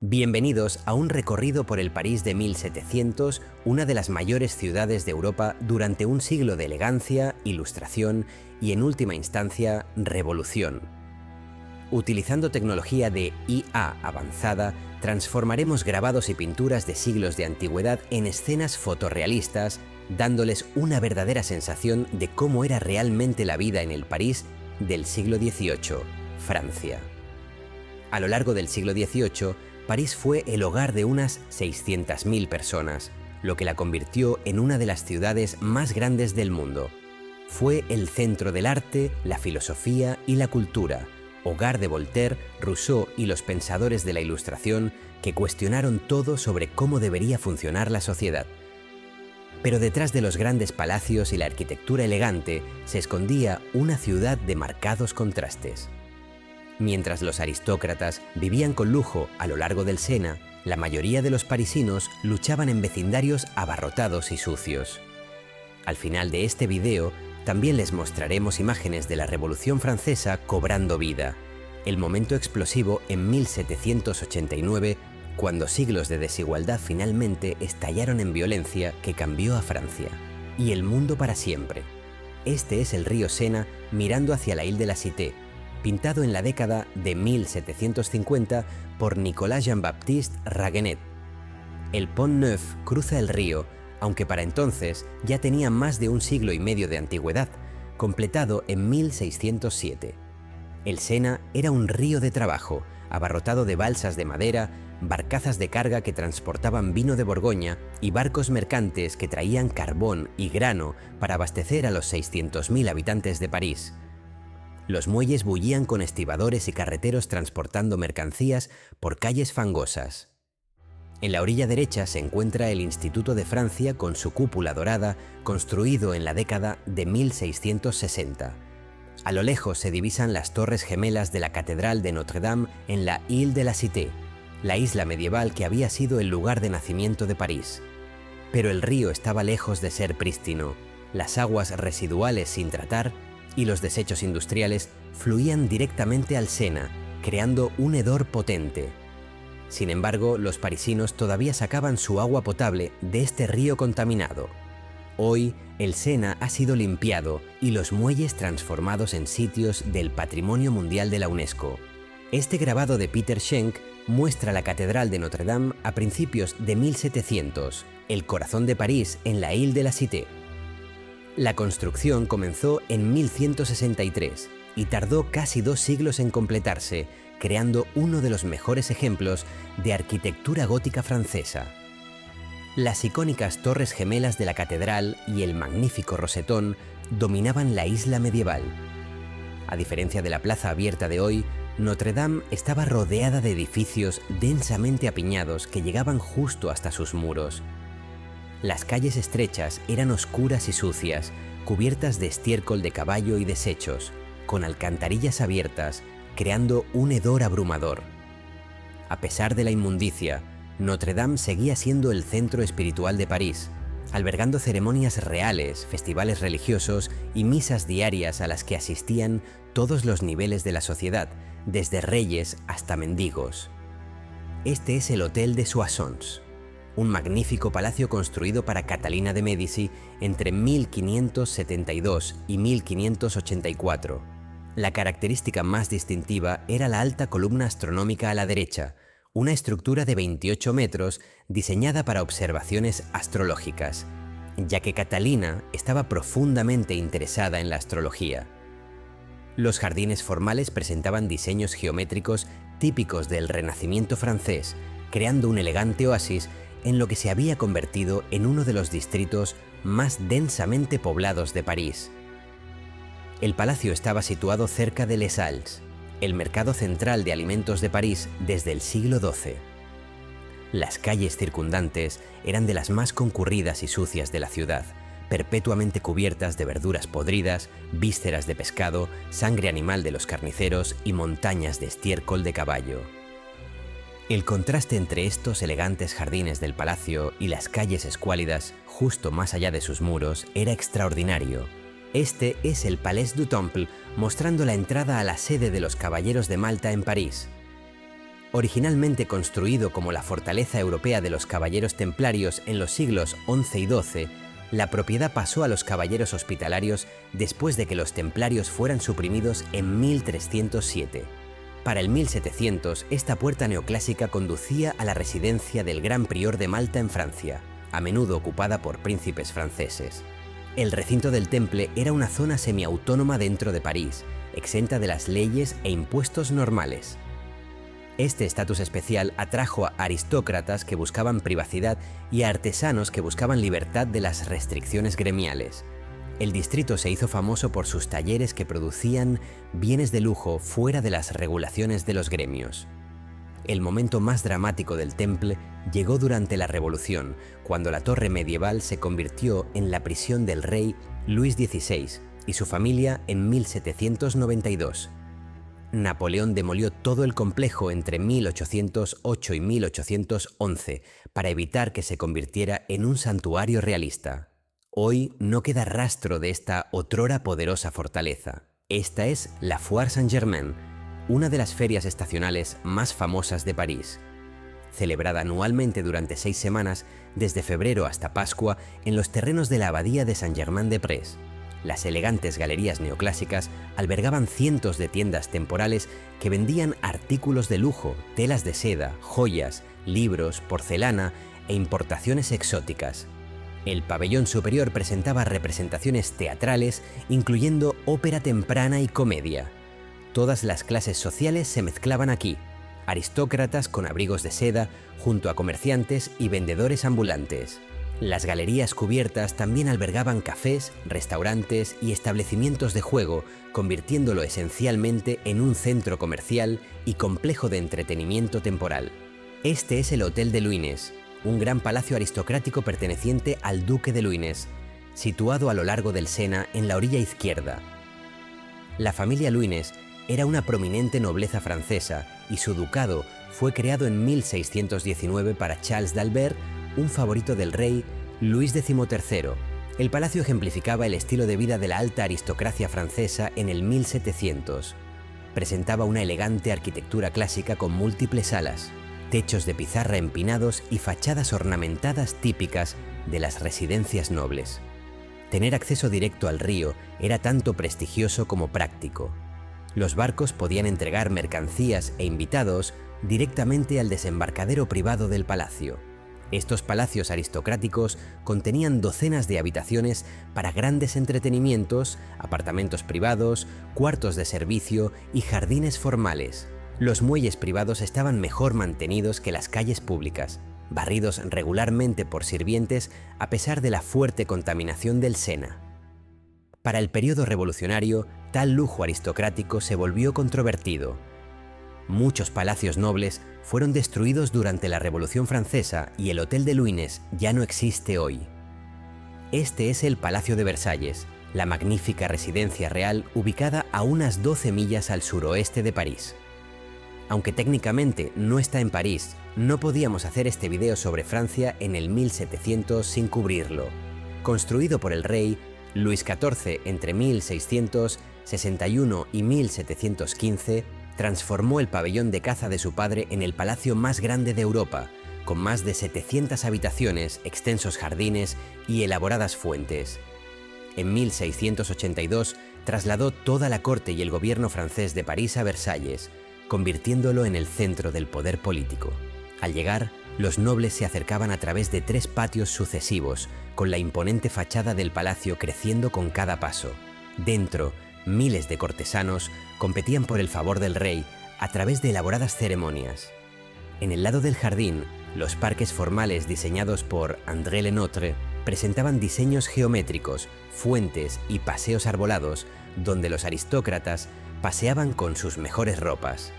Bienvenidos a un recorrido por el París de 1700, una de las mayores ciudades de Europa durante un siglo de elegancia, ilustración y, en última instancia, revolución. Utilizando tecnología de IA avanzada, transformaremos grabados y pinturas de siglos de antigüedad en escenas fotorrealistas, dándoles una verdadera sensación de cómo era realmente la vida en el París del siglo XVIII, Francia. A lo largo del siglo XVIII, París fue el hogar de unas 600.000 personas, lo que la convirtió en una de las ciudades más grandes del mundo. Fue el centro del arte, la filosofía y la cultura, hogar de Voltaire, Rousseau y los pensadores de la Ilustración que cuestionaron todo sobre cómo debería funcionar la sociedad. Pero detrás de los grandes palacios y la arquitectura elegante se escondía una ciudad de marcados contrastes. Mientras los aristócratas vivían con lujo a lo largo del Sena, la mayoría de los parisinos luchaban en vecindarios abarrotados y sucios. Al final de este video, también les mostraremos imágenes de la Revolución Francesa cobrando vida, el momento explosivo en 1789, cuando siglos de desigualdad finalmente estallaron en violencia que cambió a Francia y el mundo para siempre. Este es el río Sena mirando hacia la Ile de la Cité, pintado en la década de 1750 por Nicolas Jean-Baptiste Raguenet. El Pont Neuf cruza el río, aunque para entonces ya tenía más de un siglo y medio de antigüedad, completado en 1607. El Sena era un río de trabajo, abarrotado de balsas de madera, barcazas de carga que transportaban vino de Borgoña y barcos mercantes que traían carbón y grano para abastecer a los 600.000 habitantes de París. Los muelles bullían con estibadores y carreteros transportando mercancías por calles fangosas. En la orilla derecha se encuentra el Instituto de Francia con su cúpula dorada, construido en la década de 1660. A lo lejos se divisan las torres gemelas de la Catedral de Notre-Dame en la Ile de la Cité, la isla medieval que había sido el lugar de nacimiento de París. Pero el río estaba lejos de ser prístino, las aguas residuales sin tratar y los desechos industriales fluían directamente al Sena, creando un hedor potente. Sin embargo, los parisinos todavía sacaban su agua potable de este río contaminado. Hoy, el Sena ha sido limpiado y los muelles transformados en sitios del Patrimonio Mundial de la UNESCO. Este grabado de Peter Schenk muestra la Catedral de Notre-Dame a principios de 1700, el corazón de París en la Ile de la Cité. La construcción comenzó en 1163 y tardó casi 2 siglos en completarse, creando uno de los mejores ejemplos de arquitectura gótica francesa. Las icónicas torres gemelas de la catedral y el magnífico rosetón dominaban la isla medieval. A diferencia de la plaza abierta de hoy, Notre-Dame estaba rodeada de edificios densamente apiñados que llegaban justo hasta sus muros. Las calles estrechas eran oscuras y sucias, cubiertas de estiércol de caballo y desechos, con alcantarillas abiertas, creando un hedor abrumador. A pesar de la inmundicia, Notre-Dame seguía siendo el centro espiritual de París, albergando ceremonias reales, festivales religiosos y misas diarias a las que asistían todos los niveles de la sociedad, desde reyes hasta mendigos. Este es el Hotel de Soissons, un magnífico palacio construido para Catalina de Médici entre 1572 y 1584. La característica más distintiva era la alta columna astronómica a la derecha, una estructura de 28 metros diseñada para observaciones astrológicas, ya que Catalina estaba profundamente interesada en la astrología. Los jardines formales presentaban diseños geométricos típicos del Renacimiento francés, creando un elegante oasis en lo que se había convertido en uno de los distritos más densamente poblados de París. El palacio estaba situado cerca de Les Halles, el mercado central de alimentos de París desde el siglo XII. Las calles circundantes eran de las más concurridas y sucias de la ciudad, perpetuamente cubiertas de verduras podridas, vísceras de pescado, sangre animal de los carniceros y montañas de estiércol de caballo. El contraste entre estos elegantes jardines del palacio y las calles escuálidas, justo más allá de sus muros, era extraordinario. Este es el Palais du Temple, mostrando la entrada a la sede de los Caballeros de Malta en París. Originalmente construido como la fortaleza europea de los caballeros templarios en los siglos XI y XII, la propiedad pasó a los caballeros hospitalarios después de que los templarios fueran suprimidos en 1307. Para el 1700, esta puerta neoclásica conducía a la residencia del Gran Prior de Malta en Francia, a menudo ocupada por príncipes franceses. El recinto del Temple era una zona semiautónoma dentro de París, exenta de las leyes e impuestos normales. Este estatus especial atrajo a aristócratas que buscaban privacidad y a artesanos que buscaban libertad de las restricciones gremiales. El distrito se hizo famoso por sus talleres que producían bienes de lujo fuera de las regulaciones de los gremios. El momento más dramático del Temple llegó durante la Revolución, cuando la torre medieval se convirtió en la prisión del rey Luis XVI y su familia en 1792. Napoleón demolió todo el complejo entre 1808 y 1811 para evitar que se convirtiera en un santuario realista. Hoy no queda rastro de esta otrora poderosa fortaleza. Esta es la Foire Saint-Germain, una de las ferias estacionales más famosas de París. Celebrada anualmente durante 6 semanas, desde febrero hasta Pascua, en los terrenos de la abadía de Saint-Germain-des-Prés. Las elegantes galerías neoclásicas albergaban cientos de tiendas temporales que vendían artículos de lujo, telas de seda, joyas, libros, porcelana e importaciones exóticas. El pabellón superior presentaba representaciones teatrales, incluyendo ópera temprana y comedia. Todas las clases sociales se mezclaban aquí, aristócratas con abrigos de seda, junto a comerciantes y vendedores ambulantes. Las galerías cubiertas también albergaban cafés, restaurantes y establecimientos de juego, convirtiéndolo esencialmente en un centro comercial y complejo de entretenimiento temporal. Este es el Hotel de Luynes, un gran palacio aristocrático perteneciente al duque de Luynes, situado a lo largo del Sena en la orilla izquierda. La familia Luynes era una prominente nobleza francesa y su ducado fue creado en 1619 para Charles d'Albert, un favorito del rey Luis XIII. El palacio ejemplificaba el estilo de vida de la alta aristocracia francesa en el 1700. Presentaba una elegante arquitectura clásica con múltiples salas, techos de pizarra empinados y fachadas ornamentadas típicas de las residencias nobles. Tener acceso directo al río era tanto prestigioso como práctico. Los barcos podían entregar mercancías e invitados directamente al desembarcadero privado del palacio. Estos palacios aristocráticos contenían docenas de habitaciones para grandes entretenimientos, apartamentos privados, cuartos de servicio y jardines formales. Los muelles privados estaban mejor mantenidos que las calles públicas, barridos regularmente por sirvientes a pesar de la fuerte contaminación del Sena. Para el periodo revolucionario, tal lujo aristocrático se volvió controvertido. Muchos palacios nobles fueron destruidos durante la Revolución Francesa y el Hotel de Luynes ya no existe hoy. Este es el Palacio de Versalles, la magnífica residencia real ubicada a unas 12 millas al suroeste de París. Aunque técnicamente no está en París, no podíamos hacer este video sobre Francia en el 1700 sin cubrirlo. Construido por el rey Luis XIV entre 1661 y 1715, transformó el pabellón de caza de su padre en el palacio más grande de Europa, con más de 700 habitaciones, extensos jardines y elaboradas fuentes. En 1682 trasladó toda la corte y el gobierno francés de París a Versalles, convirtiéndolo en el centro del poder político. Al llegar, los nobles se acercaban a través de 3 patios sucesivos, con la imponente fachada del palacio creciendo con cada paso. Dentro, miles de cortesanos competían por el favor del rey a través de elaboradas ceremonias. En el lado del jardín, los parques formales diseñados por André Le Nôtre presentaban diseños geométricos, fuentes y paseos arbolados donde los aristócratas paseaban con sus mejores ropas.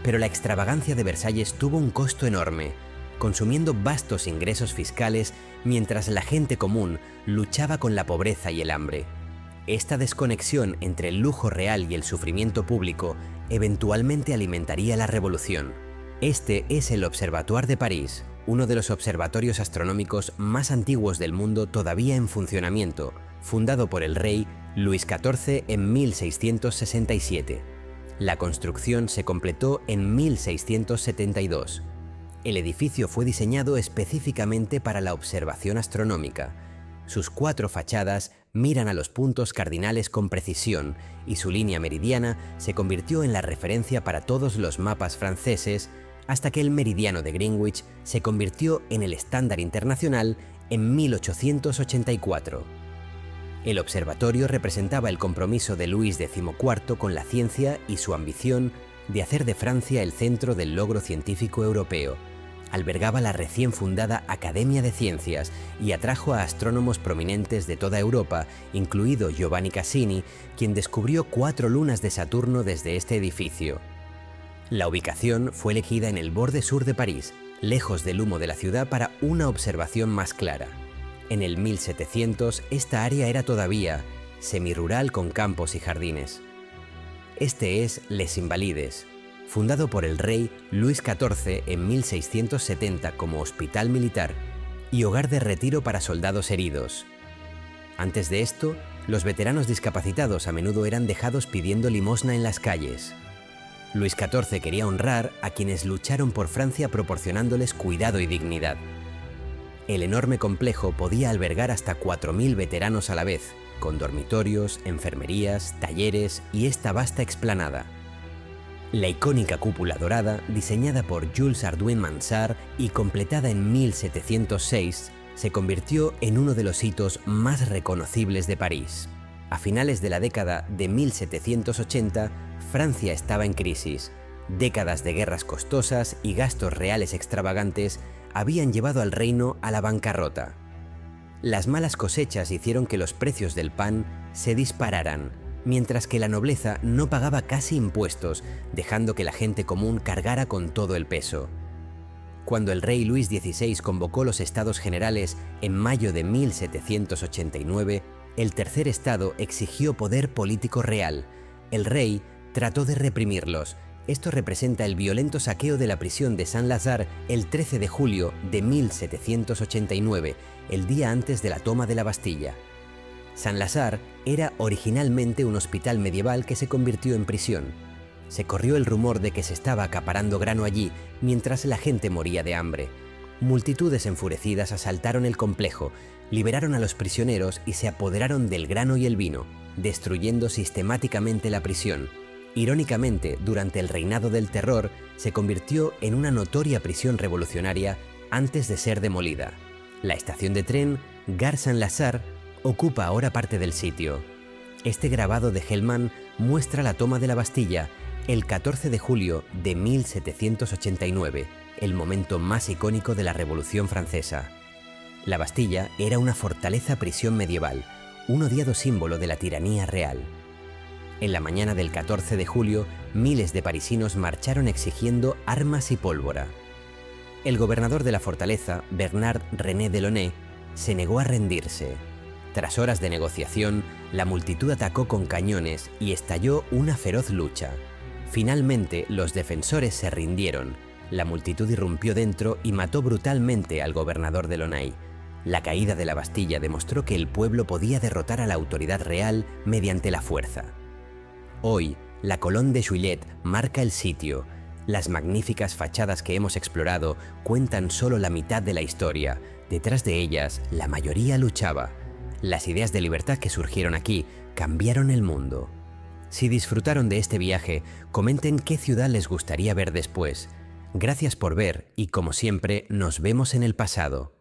Pero la extravagancia de Versalles tuvo un costo enorme, consumiendo vastos ingresos fiscales mientras la gente común luchaba con la pobreza y el hambre. Esta desconexión entre el lujo real y el sufrimiento público eventualmente alimentaría la revolución. Este es el Observatoire de París, uno de los observatorios astronómicos más antiguos del mundo todavía en funcionamiento, fundado por el rey Luis XIV en 1667. La construcción se completó en 1672. El edificio fue diseñado específicamente para la observación astronómica. Sus 4 fachadas miran a los puntos cardinales con precisión y su línea meridiana se convirtió en la referencia para todos los mapas franceses hasta que el meridiano de Greenwich se convirtió en el estándar internacional en 1884. El observatorio representaba el compromiso de Luis XIV con la ciencia y su ambición de hacer de Francia el centro del logro científico europeo. Albergaba la recién fundada Academia de Ciencias y atrajo a astrónomos prominentes de toda Europa, incluido Giovanni Cassini, quien descubrió 4 lunas de Saturno desde este edificio. La ubicación fue elegida en el borde sur de París, lejos del humo de la ciudad para una observación más clara. En el 1700 esta área era todavía semirural con campos y jardines. Este es Les Invalides, fundado por el rey Luis XIV en 1670 como hospital militar y hogar de retiro para soldados heridos. Antes de esto, los veteranos discapacitados a menudo eran dejados pidiendo limosna en las calles. Luis XIV quería honrar a quienes lucharon por Francia proporcionándoles cuidado y dignidad. El enorme complejo podía albergar hasta 4.000 veteranos a la vez, con dormitorios, enfermerías, talleres y esta vasta explanada. La icónica cúpula dorada, diseñada por Jules Hardouin-Mansart y completada en 1706, se convirtió en uno de los hitos más reconocibles de París. A finales de la década de 1780, Francia estaba en crisis. Décadas de guerras costosas y gastos reales extravagantes habían llevado al reino a la bancarrota. Las malas cosechas hicieron que los precios del pan se dispararan, mientras que la nobleza no pagaba casi impuestos, dejando que la gente común cargara con todo el peso. Cuando el rey Luis XVI convocó los Estados Generales en mayo de 1789, el Tercer Estado exigió poder político real. El rey trató de reprimirlos. Esto representa el violento saqueo de la prisión de Saint-Lazare el 13 de julio de 1789, el día antes de la toma de la Bastilla. Saint-Lazare era originalmente un hospital medieval que se convirtió en prisión. Se corrió el rumor de que se estaba acaparando grano allí mientras la gente moría de hambre. Multitudes enfurecidas asaltaron el complejo, liberaron a los prisioneros y se apoderaron del grano y el vino, destruyendo sistemáticamente la prisión. Irónicamente, durante el reinado del terror, se convirtió en una notoria prisión revolucionaria antes de ser demolida. La estación de tren Gare Saint-Lazare ocupa ahora parte del sitio. Este grabado de Hellman muestra la toma de la Bastilla el 14 de julio de 1789, el momento más icónico de la Revolución Francesa. La Bastilla era una fortaleza-prisión medieval, un odiado símbolo de la tiranía real. En la mañana del 14 de julio, miles de parisinos marcharon exigiendo armas y pólvora. El gobernador de la fortaleza, Bernard René Delaunay, se negó a rendirse. Tras horas de negociación, la multitud atacó con cañones y estalló una feroz lucha. Finalmente, los defensores se rindieron. La multitud irrumpió dentro y mató brutalmente al gobernador Delaunay. La caída de la Bastilla demostró que el pueblo podía derrotar a la autoridad real mediante la fuerza. Hoy, la Colonne de Juillet marca el sitio. Las magníficas fachadas que hemos explorado cuentan solo la mitad de la historia. Detrás de ellas, la mayoría luchaba. Las ideas de libertad que surgieron aquí cambiaron el mundo. Si disfrutaron de este viaje, comenten qué ciudad les gustaría ver después. Gracias por ver y, como siempre, nos vemos en el pasado.